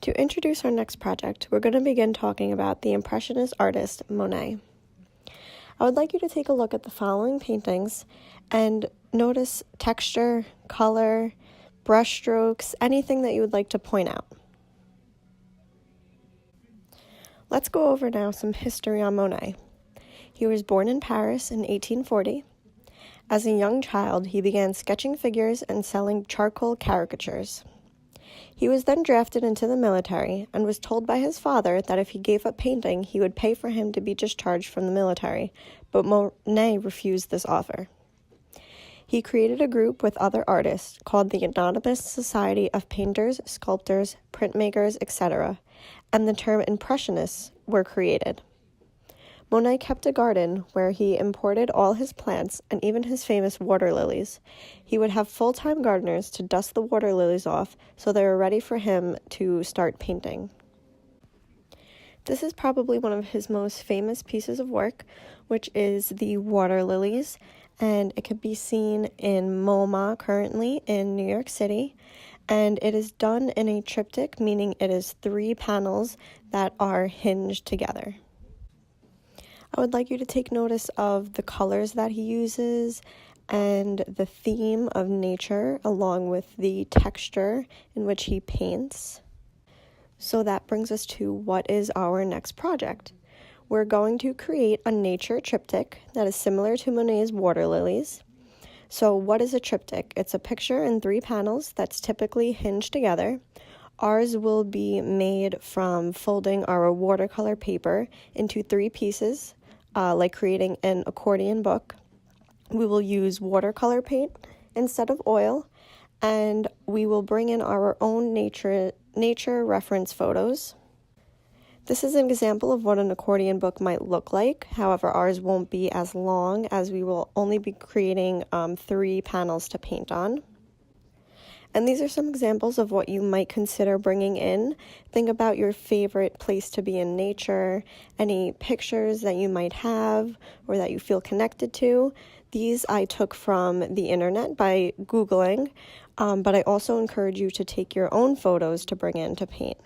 To introduce our next project, we're going to begin talking about the Impressionist artist Monet. I would like you to take a look at the following paintings and notice texture, color, brush strokes, anything that you would like to point out. Let's go over now some history on Monet. He was born in Paris in 1840. As a young child, he began sketching figures and selling charcoal caricatures. He was then drafted into the military and was told by his father that if he gave up painting, he would pay for him to be discharged from the military, but Monet refused this offer. He created a group with other artists called the Anonymous Society of Painters, Sculptors, Printmakers, etc., and the term Impressionists were created. Monet kept a garden where he imported all his plants and even his famous water lilies. He would have full-time gardeners to dust the water lilies off so they were ready for him to start painting. This is probably one of his most famous pieces of work, which is the water lilies, and it can be seen in MoMA currently in New York City. And it is done in a triptych, meaning it is 3 panels that are hinged together. I would like you to take notice of the colors that he uses and the theme of nature along with the texture in which he paints. So that brings us to what is our next project. We're going to create a nature triptych that is similar to Monet's water lilies. So what is a triptych? It's a picture in 3 panels that's typically hinged together. Ours will be made from folding our watercolor paper into 3 pieces, like creating an accordion book. We will use watercolor paint instead of oil, and we will bring in our own nature reference photos. This is an example of what an accordion book might look like. However, ours won't be as long as we will only be creating 3 panels to paint on. And these are some examples of what you might consider bringing in. Think about your favorite place to be in nature, any pictures that you might have or that you feel connected to. These I took from the internet by Googling, but I also encourage you to take your own photos to bring in to paint.